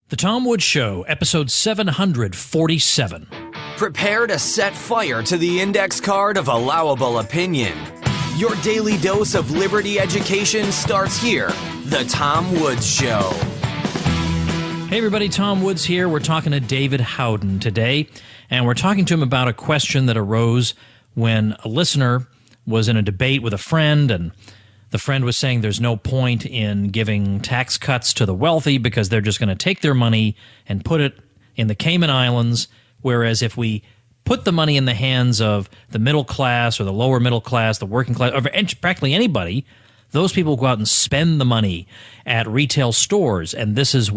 The Tom Woods Show, episode 747. Prepare to set fire to the index card of allowable opinion. Your daily dose of liberty education starts here. The Tom Woods Show. Hey everybody, Tom Woods here. We're talking to David Howden today, and we're talking to him about a question that arose when a listener was in a debate with a friend, and the friend was saying there's no point in giving tax cuts to the wealthy because they're just going to take their money and put it in the Cayman Islands, whereas if we put the money in the hands of the middle class or the lower middle class, the working class, or practically anybody, those people go out and spend the money at retail stores, and this is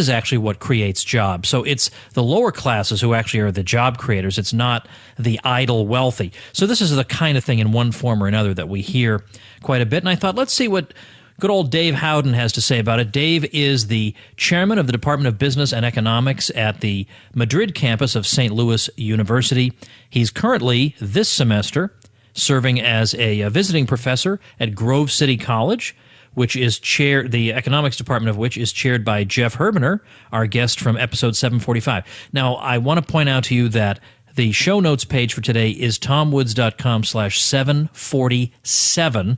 actually what creates jobs. So it's the lower classes who actually are the job creators. It's not the idle wealthy. So this is the kind of thing in one form or another that we hear quite a bit. And I thought, let's see what good old Dave Howden has to say about it. Dave is the chairman of the Department of Business and Economics at the Madrid campus of St. Louis University. He's currently, this semester, serving as a visiting professor at Grove City College, which is the economics department of which is chaired by Jeff Herbener, our guest from episode 745. Now, I want to point out to you that the show notes page for today is tomwoods.com/747,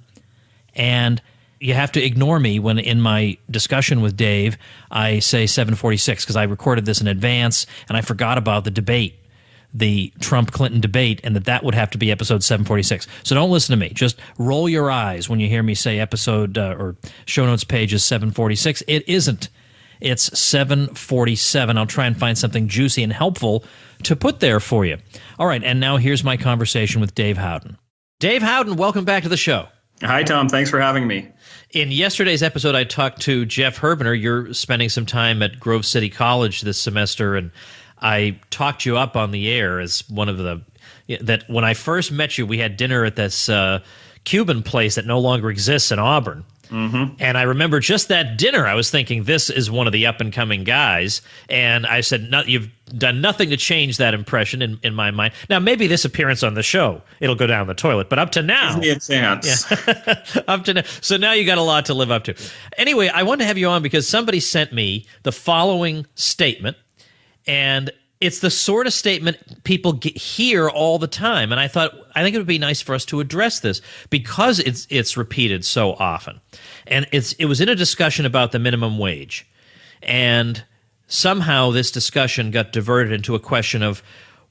and you have to ignore me when in my discussion with Dave, I say 746 because I recorded this in advance and I forgot about the debate, the Trump-Clinton debate, and that would have to be episode 746. So don't listen to me. Just roll your eyes when you hear me say episode or show notes page is 746. It isn't. It's 747. I'll try and find something juicy and helpful to put there for you. All right, and now here's my conversation with Dave Howden. Dave Howden, welcome back to the show. Hi, Tom. Thanks for having me. In yesterday's episode, I talked to Jeff Herbener. You're spending some time at Grove City College this semester, and I talked you up on the air as one of that when I first met you, we had dinner at this Cuban place that no longer exists in Auburn. Mm-hmm. And I remember just that dinner, I was thinking, this is one of the up-and-coming guys. And I said, you've done nothing to change that impression in my mind. Now, maybe this appearance on the show, it'll go down the toilet. But up to now. Give me a chance. Yeah, up to now. So now you got a lot to live up to. Anyway, I wanted to have you on because somebody sent me the following statement. And it's the sort of statement people hear all the time. And I think it would be nice for us to address this because it's repeated so often. And it was in a discussion about the minimum wage. And somehow this discussion got diverted into a question of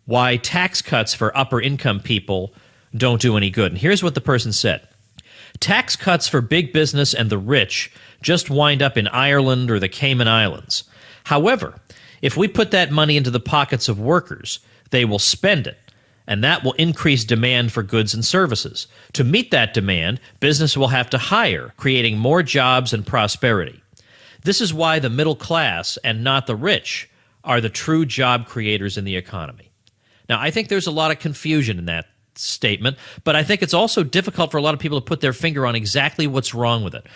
why tax cuts for upper income people don't do any good. And here's what the person said. Tax cuts for big business and the rich just wind up in Ireland or the Cayman Islands. However, if we put that money into the pockets of workers, they will spend it, and that will increase demand for goods and services. To meet that demand, business will have to hire, creating more jobs and prosperity. This is why the middle class and not the rich are the true job creators in the economy. Now, I think there's a lot of confusion in that statement, but I think it's also difficult for a lot of people to put their finger on exactly what's wrong with it.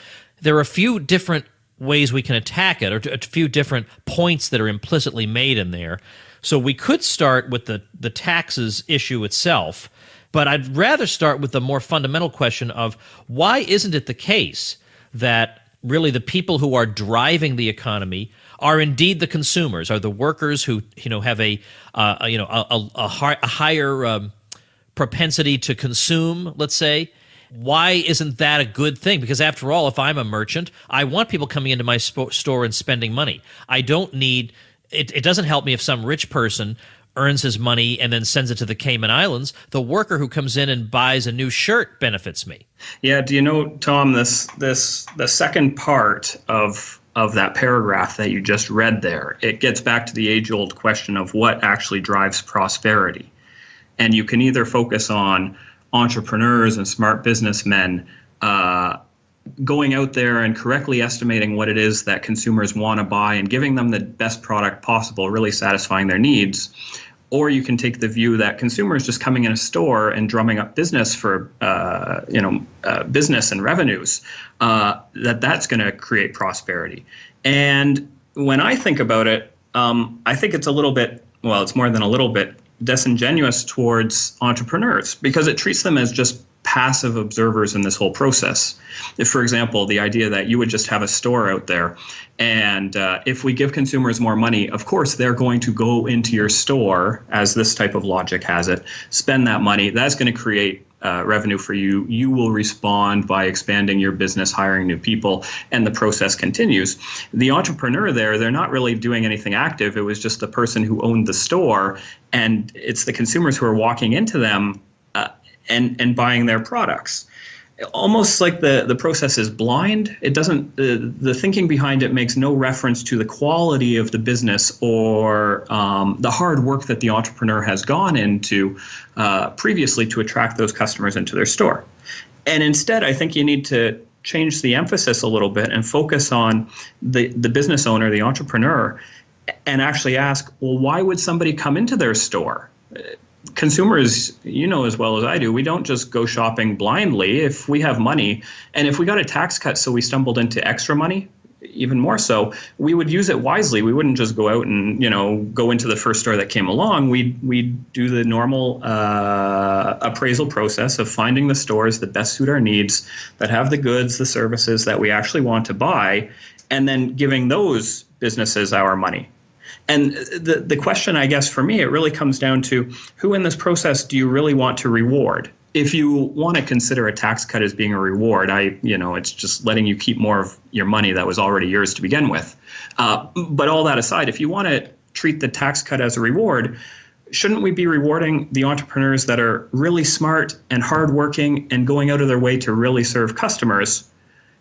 There are a few different ways we can attack it, or a few different points that are implicitly made in there. So we could start with the taxes issue itself, but I'd rather start with the more fundamental question of why isn't it the case that really the people who are driving the economy are indeed the consumers, are the workers who have a higher propensity to consume, let's say. Why isn't that a good thing? Because after all, if I'm a merchant, I want people coming into my store and spending money. I don't need it. It doesn't help me if some rich person earns his money and then sends it to the Cayman Islands. The worker who comes in and buys a new shirt benefits me. Yeah. Do you know, Tom, the second part of that paragraph that you just read there, it gets back to the age-old question of what actually drives prosperity. And you can either focus on entrepreneurs and smart businessmen going out there and correctly estimating what it is that consumers want to buy and giving them the best product possible, really satisfying their needs. Or you can take the view that consumers just coming in a store and drumming up business for business and revenues, that's going to create prosperity. And when I think about it, I think it's a little bit, well, it's more than a little bit disingenuous towards entrepreneurs because it treats them as just passive observers in this whole process. If, for example, the idea that you would just have a store out there, and if we give consumers more money, of course, they're going to go into your store, as this type of logic has it, spend that money. That's going to create revenue for you. You will respond by expanding your business, hiring new people, and the process continues. The entrepreneur there, they're not really doing anything active. It was just the person who owned the store, and it's the consumers who are walking into them and buying their products. Almost like the process is blind. It doesn't, the thinking behind it makes no reference to the quality of the business or the hard work that the entrepreneur has gone into previously to attract those customers into their store. And instead, I think you need to change the emphasis a little bit and focus on the business owner, the entrepreneur, and actually ask, well, why would somebody come into their store? Consumers, you know as well as I do, we don't just go shopping blindly. If we have money, and if we got a tax cut so we stumbled into extra money, even more so, we would use it wisely. We wouldn't just go out and, go into the first store that came along. We'd do the normal appraisal process of finding the stores that best suit our needs, that have the goods, the services that we actually want to buy, and then giving those businesses our money. And the question, I guess, for me, it really comes down to who in this process do you really want to reward? If you want to consider a tax cut as being a reward, it's just letting you keep more of your money that was already yours to begin with. But all that aside, if you want to treat the tax cut as a reward, shouldn't we be rewarding the entrepreneurs that are really smart and hardworking and going out of their way to really serve customers,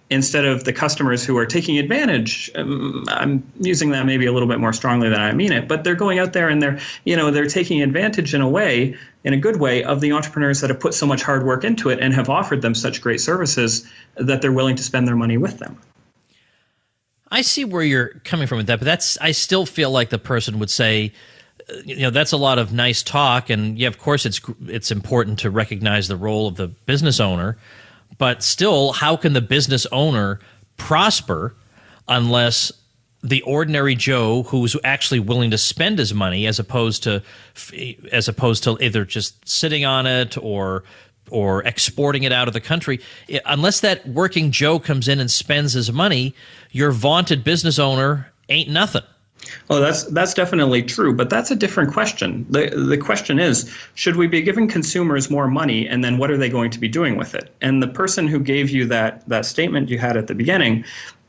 instead of the customers who are taking advantage? I'm using that maybe a little bit more strongly than I mean it, but they're going out there and they're taking advantage in a good way, of the entrepreneurs that have put so much hard work into it and have offered them such great services that they're willing to spend their money with them. I see where you're coming from with that, but I still feel like the person would say, that's a lot of nice talk, and yeah, of course it's important to recognize the role of the business owner. But still, how can the business owner prosper unless the ordinary Joe who's actually willing to spend his money, as opposed to either just sitting on it or exporting it out of the country, unless that working Joe comes in and spends his money, your vaunted business owner ain't nothing. Oh, that's definitely true, but that's a different question. The question is, should we be giving consumers more money, and then what are they going to be doing with it? And the person who gave you that statement you had at the beginning,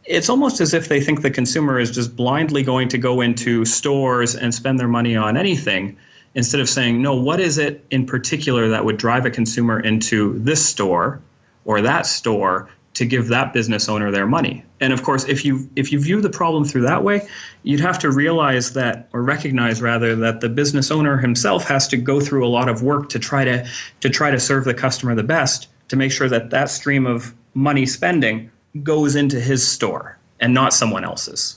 it's almost as if they think the consumer is just blindly going to go into stores and spend their money on anything, instead of saying, no, what is it in particular that would drive a consumer into this store or that store to give that business owner their money? And of course, if you view the problem through that way, you'd have to recognize that the business owner himself has to go through a lot of work to try to serve the customer the best, to make sure that stream of money spending goes into his store and not someone else's.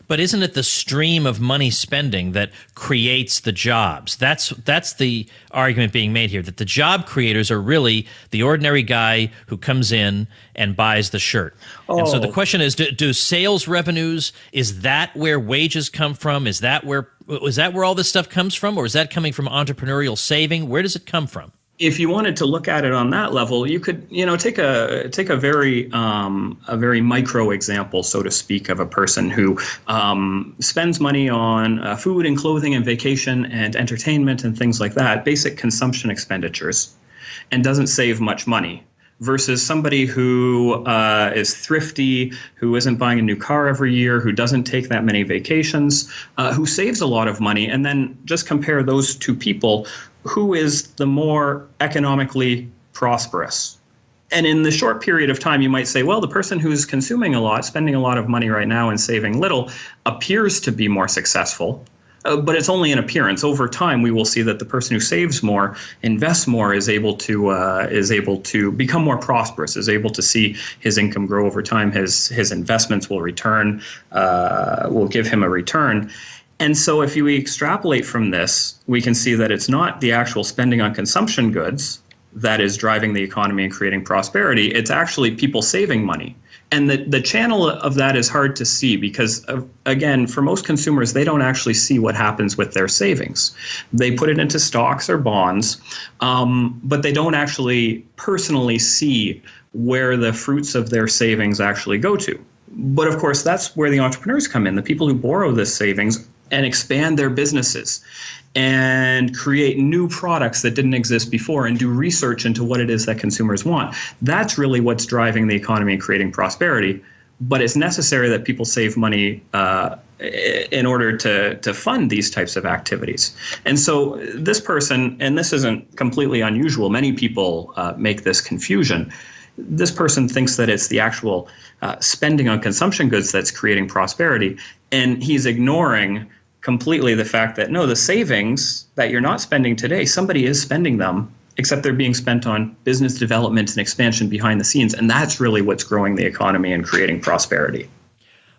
But isn't it the stream of money spending that creates the jobs? That's the argument being made here, that the job creators are really the ordinary guy who comes in and buys the shirt. Oh. And so the question is, do sales revenues, is that where wages come from? Is that where all this stuff comes from? Or is that coming from entrepreneurial saving? Where does it come from? If you wanted to look at it on that level, you could, take a very micro example, so to speak, of a person who spends money on food and clothing and vacation and entertainment and things like that, basic consumption expenditures, and doesn't save much money, versus somebody who is thrifty, who isn't buying a new car every year, who doesn't take that many vacations, who saves a lot of money. And then just compare those two people. Who is the more economically prosperous? And in the short period of time, you might say, well, the person who's consuming a lot, spending a lot of money right now and saving little, appears to be more successful. But it's only an appearance. Over time, we will see that the person who saves more, invests more, is able to become more prosperous, is able to see his income grow over time. His investments will will give him a return. And so if we extrapolate from this, we can see that it's not the actual spending on consumption goods that is driving the economy and creating prosperity. It's actually people saving money. And the channel of that is hard to see because, again, for most consumers, they don't actually see what happens with their savings. They put it into stocks or bonds, but they don't actually personally see where the fruits of their savings actually go to. But of course, that's where the entrepreneurs come in, the people who borrow this savings and expand their businesses and create new products that didn't exist before and do research into what it is that consumers want. That's really what's driving the economy and creating prosperity. But it's necessary that people save money in order to fund these types of activities. And so this person, and this isn't completely unusual, many people make this confusion. This person thinks that it's the actual spending on consumption goods that's creating prosperity, and he's ignoring completely the fact that, no, the savings that you're not spending today, somebody is spending them, except they're being spent on business development and expansion behind the scenes, and that's really what's growing the economy and creating prosperity.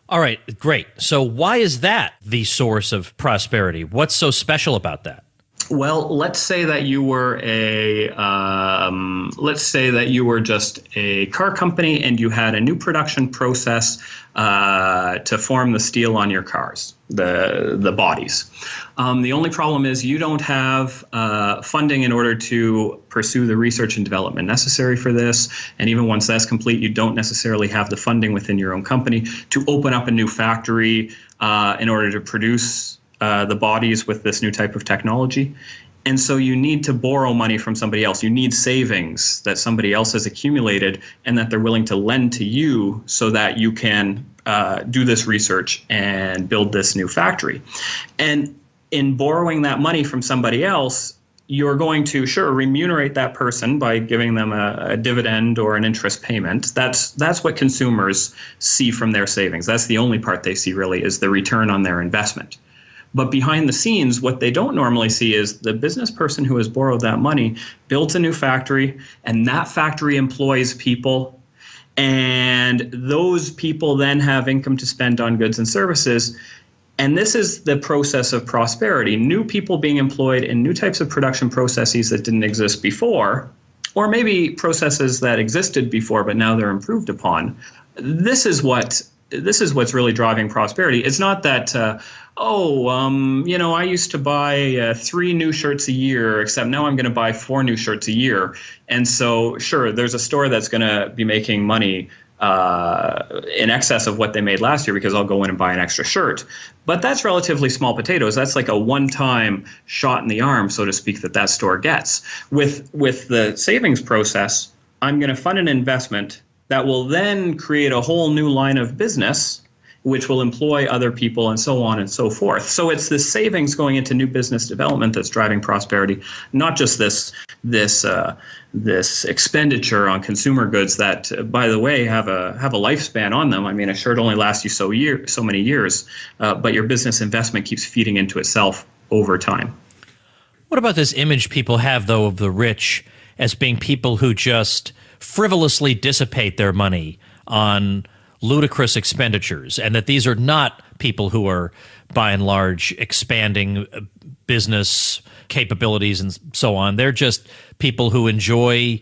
All right, great. So why is that the source of prosperity? What's so special about that? Well, let's say that you were just a car company and you had a new production process to form the steel on your cars, the bodies. The only problem is you don't have funding in order to pursue the research and development necessary for this. And even once that's complete, you don't necessarily have the funding within your own company to open up a new factory in order to produce the bodies with this new type of technology. And so you need to borrow money from somebody else. You need savings that somebody else has accumulated and that they're willing to lend to you so that you can do this research and build this new factory. And in borrowing that money from somebody else, you're going to, sure, remunerate that person by giving them a dividend or an interest payment. That's what consumers see from their savings. That's the only part they see, really, is the return on their investment. But behind the scenes, what they don't normally see is the business person who has borrowed that money built a new factory, and that factory employs people. And those people then have income to spend on goods and services. And this is the process of prosperity. New people being employed in new types of production processes that didn't exist before, or maybe processes that existed before, but now they're improved upon. This is what's really driving prosperity. It's not that, I used to buy 3 new shirts a year, except now I'm going to buy 4 new shirts a year. And so, sure, there's a store that's going to be making money in excess of what they made last year because I'll go in and buy an extra shirt. But that's relatively small potatoes. That's like a one-time shot in the arm, so to speak, that store gets. With the savings process, I'm going to fund an investment that will then create a whole new line of business, which will employ other people and so on and so forth. So it's the savings going into new business development that's driving prosperity, not just this expenditure on consumer goods that, by the way, have a lifespan on them. I mean, a shirt only lasts you so many years, but your business investment keeps feeding into itself over time. What about this image people have, though, of the rich as being people who just frivolously dissipate their money on ludicrous expenditures, and that these are not people who are, by and large, expanding business capabilities and so on. They're just people who enjoy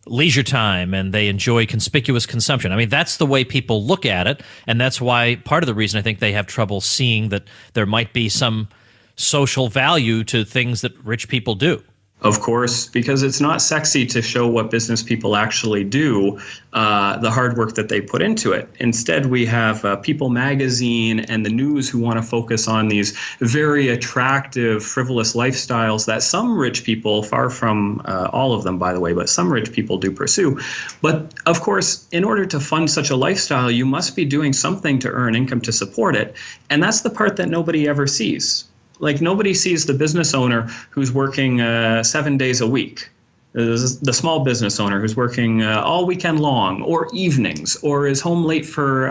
leisure time and they enjoy conspicuous consumption. I mean, that's the way people look at it, and that's why part of the reason I think they have trouble seeing that there might be some social value to things that rich people do. Of course, because it's not sexy to show what business people actually do, the hard work that they put into it. Instead, we have People magazine and the news who want to focus on these very attractive, frivolous lifestyles that some rich people, far from all of them, by the way, but some rich people do pursue. But of course, in order to fund such a lifestyle, you must be doing something to earn income to support it. And that's the part that nobody ever sees. Like, nobody sees the business owner who's working 7 days a week, the small business owner who's working all weekend long, or evenings, or is home late for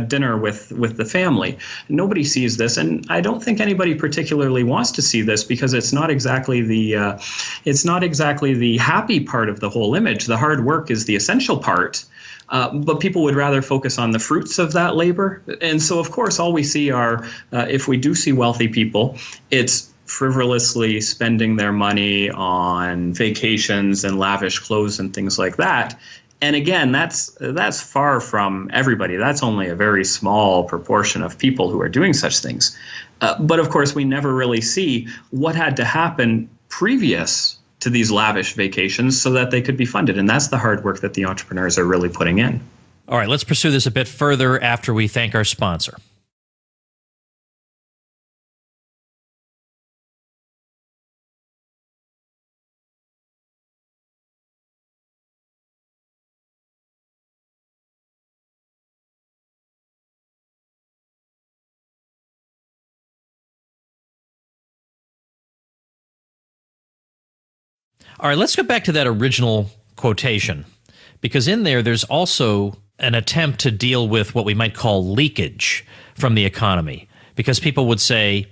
dinner with the family. Nobody sees this, and I don't think anybody particularly wants to see this because it's not exactly the happy part of the whole image. The hard work is the essential part. But people would rather focus on the fruits of that labor. And so, of course, all we see are, if we do see wealthy people, it's frivolously spending their money on vacations and lavish clothes and things like that. And again, that's far from everybody. That's only a very small proportion of people who are doing such things. But of course, we never really see what had to happen previous to these lavish vacations so that they could be funded. And that's the hard work that the entrepreneurs are really putting in. All right, let's pursue this a bit further after we thank our sponsor. All right, let's go back to that original quotation, because in there's also an attempt to deal with what we might call leakage from the economy, because people would say,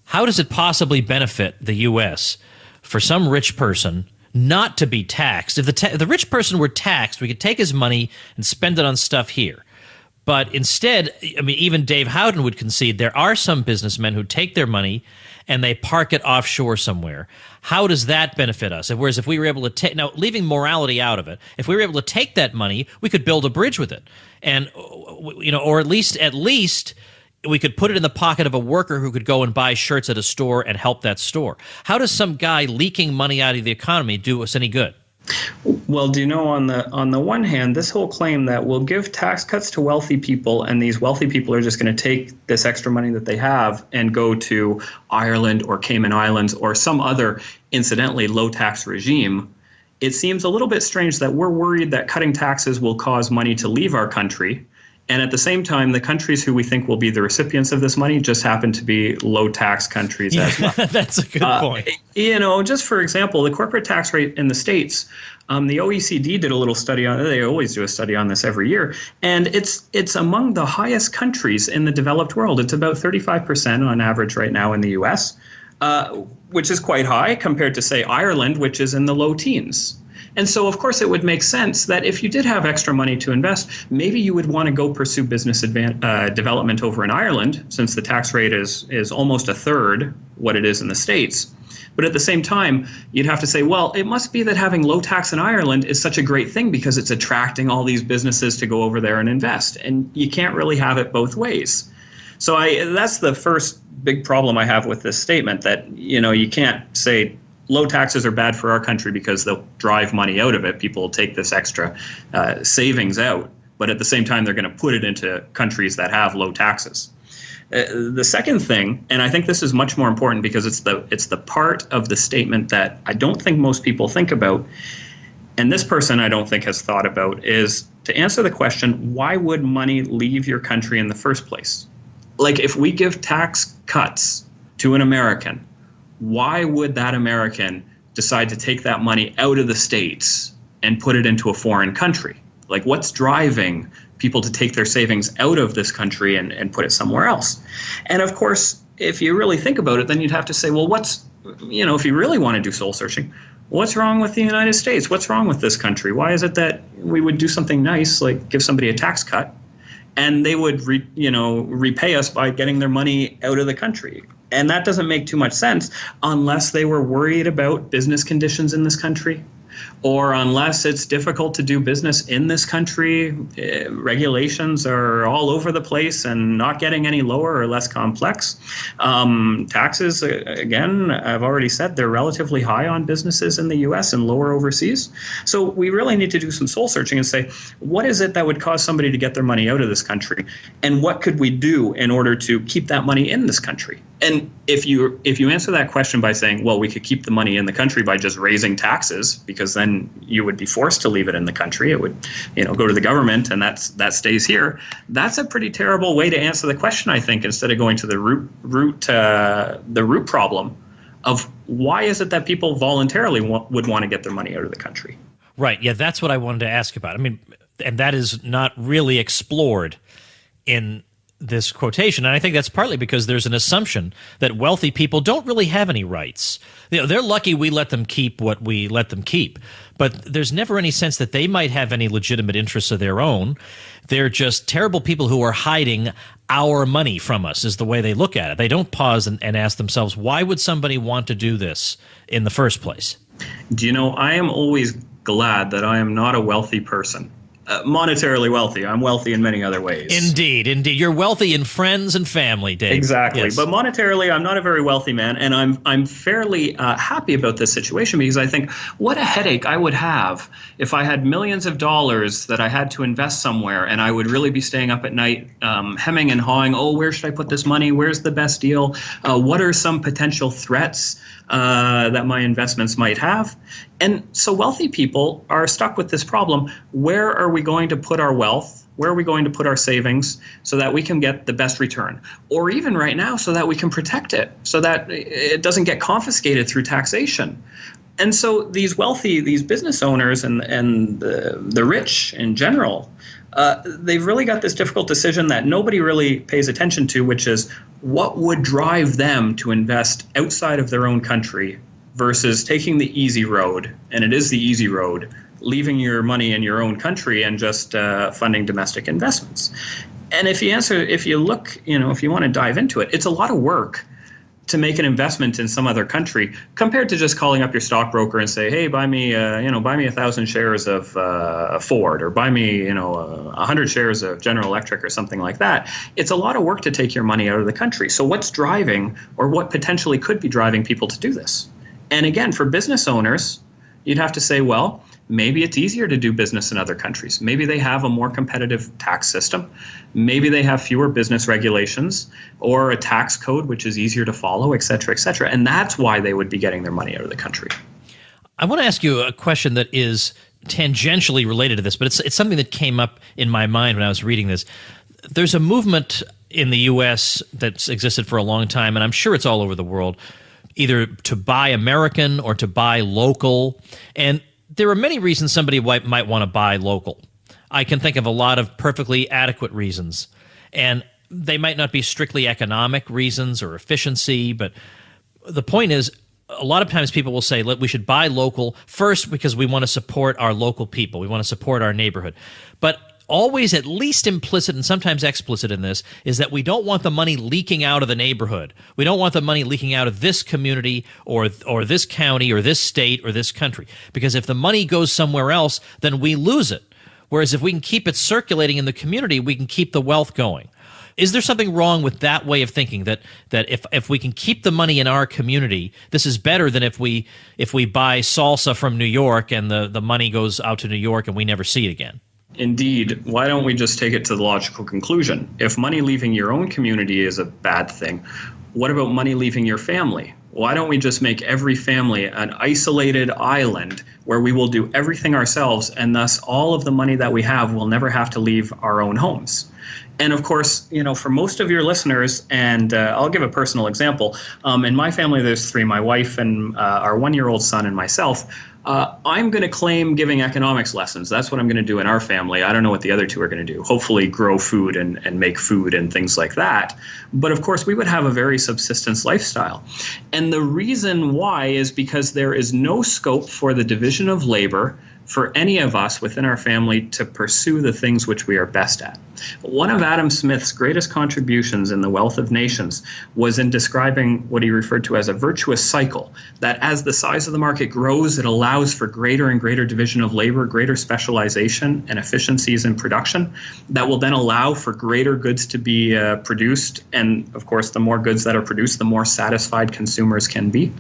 how does it possibly benefit the U.S. for some rich person not to be taxed? If the rich person were taxed, we could take his money and spend it on stuff here. But instead, I mean, even Dave Howden would concede there are some businessmen who take their money and they park it offshore somewhere. How does that benefit us? Whereas if we were able to take, now leaving morality out of it, if we were able to take that money, we could build a bridge with it, and or at least we could put it in the pocket of a worker who could go and buy shirts at a store and help that store. How does some guy leaking money out of the economy do us any good? Well, do you know, on the one hand, this whole claim that we'll give tax cuts to wealthy people and these wealthy people are just going to take this extra money that they have and go to Ireland or Cayman Islands or some other, incidentally, low tax regime, it seems a little bit strange that we're worried that cutting taxes will cause money to leave our country. And at the same time, the countries who we think will be the recipients of this money just happen to be low tax countries as well. That's a good point. Just for example, the corporate tax rate in the States, the OECD did a little study on it. They always do a study on this every year. And it's among the highest countries in the developed world. It's about 35% on average right now in the US, which is quite high compared to, say, Ireland, which is in the low teens. And so, of course, it would make sense that if you did have extra money to invest, maybe you would want to go pursue business development over in Ireland, since the tax rate is almost a third what it is in the States. But at the same time, you'd have to say, well, it must be that having low tax in Ireland is such a great thing because it's attracting all these businesses to go over there and invest. And you can't really have it both ways. So that's the first big problem I have with this statement, that, you can't say low taxes are bad for our country because they'll drive money out of it. People will take this extra savings out, but at the same time, they're going to put it into countries that have low taxes. The second thing, and I think this is much more important because it's the part of the statement that I don't think most people think about, and this person I don't think has thought about, is to answer the question, why would money leave your country in the first place? Like, if we give tax cuts to an American, why would that American decide to take that money out of the States and put it into a foreign country? Like, what's driving people to take their savings out of this country and put it somewhere else? And of course, if you really think about it, then you'd have to say, well, if you really want to do soul searching, what's wrong with the United States? What's wrong with this country? Why is it that we would do something nice, like give somebody a tax cut, and they would repay us by getting their money out of the country? And that doesn't make too much sense unless they were worried about business conditions in this country, or unless it's difficult to do business in this country. Regulations are all over the place and not getting any lower or less complex. Taxes, again, I've already said, they're relatively high on businesses in the U.S. and lower overseas. So we really need to do some soul searching and say, what is it that would cause somebody to get their money out of this country? And what could we do in order to keep that money in this country? And if you answer that question by saying, well, we could keep the money in the country by just raising taxes, because then you would be forced to leave it in the country, it would go to the government, and that stays here. That's a pretty terrible way to answer the question, I think, instead of going to the root problem of why is it that people voluntarily would want to get their money out of the country. Right. Yeah, that's what I wanted to ask about. I mean, and that is not really explored in this quotation, and I think that's partly because there's an assumption that wealthy people don't really have any rights. They're lucky we let them keep what we let them keep, but there's never any sense that they might have any legitimate interests of their own. They're just terrible people who are hiding our money from us, is the way they look at it. They don't pause and ask themselves, why would somebody want to do this in the first place? Do you know, I am always glad that I am not a wealthy person. Monetarily wealthy. I'm wealthy in many other ways. Indeed. You're wealthy in friends and family, Dave. Exactly. Yes. But monetarily, I'm not a very wealthy man, and I'm fairly happy about this situation, because I think what a headache I would have if I had millions of dollars that I had to invest somewhere, and I would really be staying up at night hemming and hawing, oh, where should I put this money? Where's the best deal? What are some potential threats that my investments might have? And so wealthy people are stuck with this problem. Where are we going to put our wealth? Where are we going to put our savings so that we can get the best return? Or even right now, so that we can protect it, so that it doesn't get confiscated through taxation. And so these business owners and the rich in general, they've really got this difficult decision that nobody really pays attention to, which is what would drive them to invest outside of their own country versus taking the easy road, and it is the easy road, leaving your money in your own country and just funding domestic investments. And if you look, if you want to dive into it, it's a lot of work to make an investment in some other country compared to just calling up your stockbroker and say, hey, buy me 1,000 shares of Ford, or buy me 100 shares of General Electric or something like that. It's a lot of work to take your money out of the country. So what's driving, or what potentially could be driving people to do this? And again, for business owners, you'd have to say, well, maybe it's easier to do business in other countries. Maybe they have a more competitive tax system. Maybe they have fewer business regulations, or a tax code which is easier to follow, et cetera, et cetera. And that's why they would be getting their money out of the country. I want to ask you a question that is tangentially related to this, but it's something that came up in my mind when I was reading this. There's a movement in the U.S. that's existed for a long time, and I'm sure it's all over the world, either to buy American or to buy local. And there are many reasons somebody might want to buy local. I can think of a lot of perfectly adequate reasons. And they might not be strictly economic reasons or efficiency, but the point is, a lot of times people will say, look, we should buy local first because we want to support our local people. We want to support our neighborhood. But always at least implicit and sometimes explicit in this is that we don't want the money leaking out of the neighborhood. We don't want the money leaking out of this community or this county or this state or this country. Because if the money goes somewhere else, then we lose it. Whereas if we can keep it circulating in the community, we can keep the wealth going. Is there something wrong with that way of thinking, that if we can keep the money in our community, this is better than if we buy salsa from New York and the money goes out to New York and we never see it again? Indeed. Why don't we just take it to the logical conclusion? If money leaving your own community is a bad thing, what about money leaving your family? Why don't we just make every family an isolated island where we will do everything ourselves, and thus all of the money that we have will never have to leave our own homes? And of course, for most of your listeners, and I'll give a personal example. In my family, there's three: my wife and our 1-year-old son and myself. I'm going to claim giving economics lessons. That's what I'm going to do in our family. I don't know what the other two are going to do. Hopefully grow food and make food and things like that. But of course, we would have a very subsistence lifestyle. And the reason why is because there is no scope for the division of labor for any of us within our family to pursue the things which we are best at. One of Adam Smith's greatest contributions in The Wealth of Nations was in describing what he referred to as a virtuous cycle, that as the size of the market grows, it allows for greater and greater division of labor, greater specialization and efficiencies in production that will then allow for greater goods to be produced. And of course, the more goods that are produced, the more satisfied consumers can be.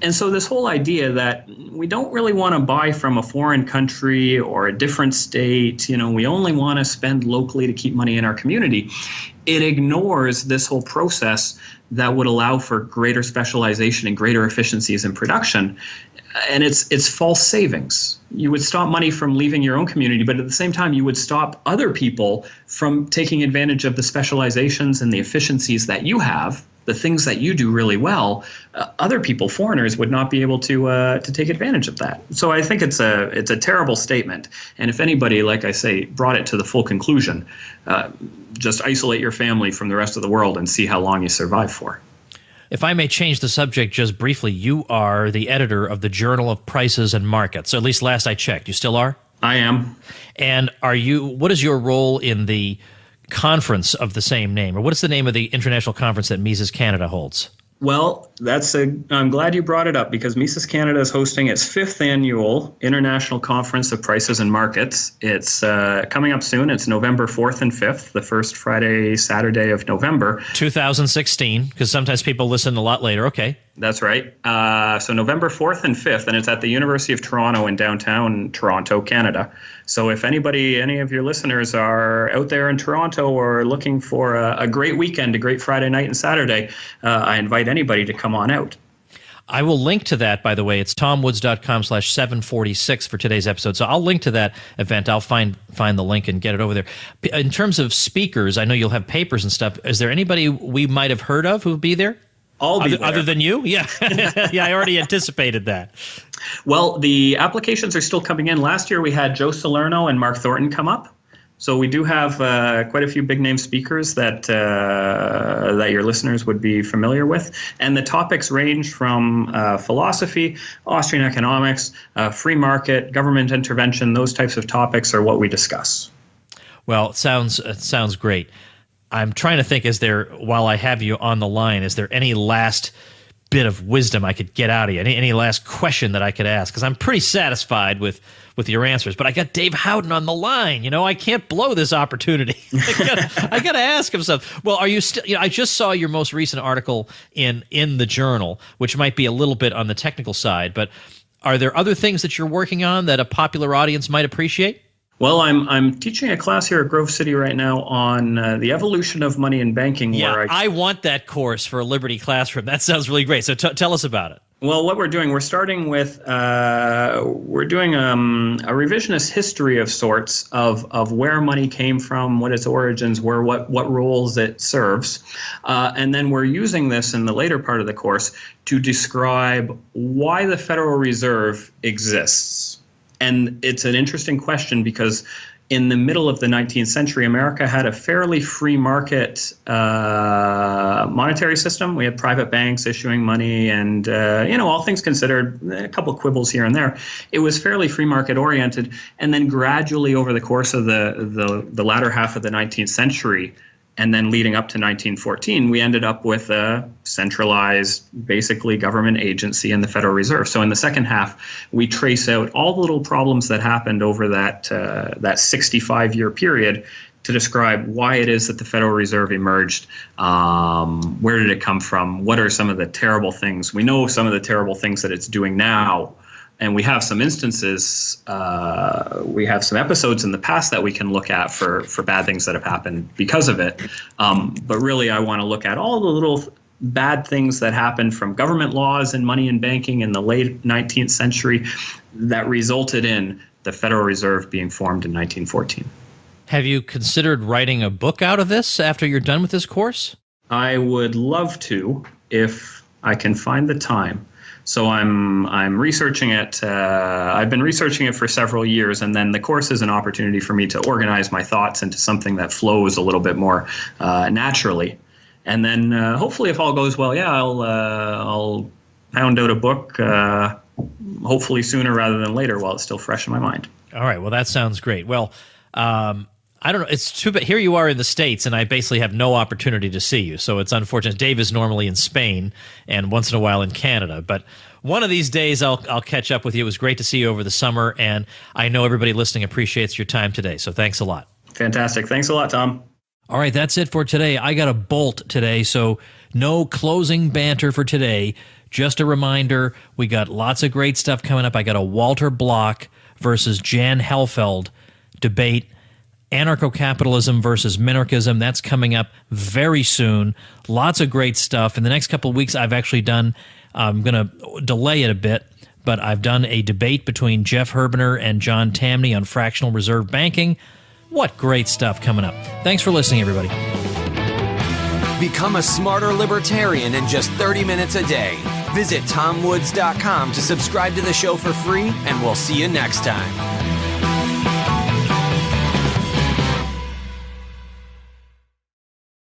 And so this whole idea that we don't really want to buy from a foreign country or a different state, we only want to spend locally to keep money in our community, it ignores this whole process that would allow for greater specialization and greater efficiencies in production. And it's false savings. You would stop money from leaving your own community, but at the same time, you would stop other people from taking advantage of the specializations and the efficiencies that you have, the things that you do really well. Other people, foreigners, would not be able to take advantage of that. So I think it's a terrible statement. And if anybody, like I say, brought it to the full conclusion, just isolate your family from the rest of the world and see how long you survive for. If I may change the subject just briefly, you are the editor of the Journal of Prices and Markets, or at least last I checked. You still are? I am. And what is your role in the conference of the same name? Or what is the name of the international conference that Mises Canada holds? Well, I'm glad you brought it up because Mises Canada is hosting its 5th annual International Conference of Prices and Markets. It's coming up soon. It's November 4th and 5th, the first Friday, Saturday of November. 2016, because sometimes people listen a lot later. Okay. That's right. So November 4th and 5th, and it's at the University of Toronto in downtown Toronto, Canada. So if any of your listeners are out there in Toronto or looking for a great weekend, a great Friday night and Saturday, I invite anybody to come on out. I will link to that, by the way. It's tomwoods.com/746 for today's episode. So I'll link to that event. I'll find the link and get it over there. In terms of speakers, I know you'll have papers and stuff. Is there anybody we might have heard of who'll be there? I'll be there. Other than you? Yeah. Yeah, I already anticipated that. Well, the applications are still coming in. Last year we had Joe Salerno and Mark Thornton come up. So we do have quite a few big-name speakers that your listeners would be familiar with. And the topics range from philosophy, Austrian economics, free market, government intervention. Those types of topics are what we discuss. Well, it sounds great. I'm trying to think, while I have you on the line, is there any last bit of wisdom I could get out of you? Any last question that I could ask? Because I'm pretty satisfied with your answers, but I got Dave Howden on the line. I can't blow this opportunity. I got to ask him something. Well, are you still? I just saw your most recent article in the Journal, which might be a little bit on the technical side, but are there other things that you're working on that a popular audience might appreciate? Well, I'm teaching a class here at Grove City right now on the evolution of money in banking. Yeah, I want that course for a Liberty Classroom. That sounds really great. So tell us about it. Well, what we're doing, we're starting with we're doing a revisionist history of sorts of where money came from, what its origins were, what roles it serves, and then we're using this in the later part of the course to describe why the Federal Reserve exists. And it's an interesting question because in the middle of the 19th century, America had a fairly free market monetary system. We had private banks issuing money and, all things considered, a couple of quibbles here and there. It was fairly free market oriented. And then gradually over the course of the latter half of the 19th century, and then leading up to 1914, we ended up with a centralized, basically government agency in the Federal Reserve. So in the second half, we trace out all the little problems that happened over that 65-year period to describe why it is that the Federal Reserve emerged. Where did it come from? What are some of the terrible things? We know some of the terrible things that it's doing now. And we have some instances, we have some episodes in the past that we can look at for bad things that have happened because of it. But really, I want to look at all the little bad things that happened from government laws and money and banking in the late 19th century that resulted in the Federal Reserve being formed in 1914. Have you considered writing a book out of this after you're done with this course? I would love to if I can find the time. So I'm researching it. I've been researching it for several years, and then the course is an opportunity for me to organize my thoughts into something that flows a little bit more naturally. And then hopefully, if all goes well, I'll pound out a book, hopefully sooner rather than later, while it's still fresh in my mind. All right. Well, that sounds great. Well, I don't know. It's too bad. Here you are in the States, and I basically have no opportunity to see you. So it's unfortunate. Dave is normally in Spain and once in a while in Canada. But one of these days, I'll catch up with you. It was great to see you over the summer, and I know everybody listening appreciates your time today. So thanks a lot. Fantastic. Thanks a lot, Tom. All right, that's it for today. I got a bolt today, so no closing banter for today. Just a reminder, we got lots of great stuff coming up. I got a Walter Block versus Jan Helfeld debate. Anarcho-capitalism versus minarchism. That's coming up very soon. Lots of great stuff. In the next couple of weeks, I've actually done, I'm going to delay it a bit, but I've done a debate between Jeff Herbener and John Tamny on fractional reserve banking. What great stuff coming up. Thanks for listening, everybody. Become a smarter libertarian in just 30 minutes a day. Visit TomWoods.com to subscribe to the show for free, and we'll see you next time.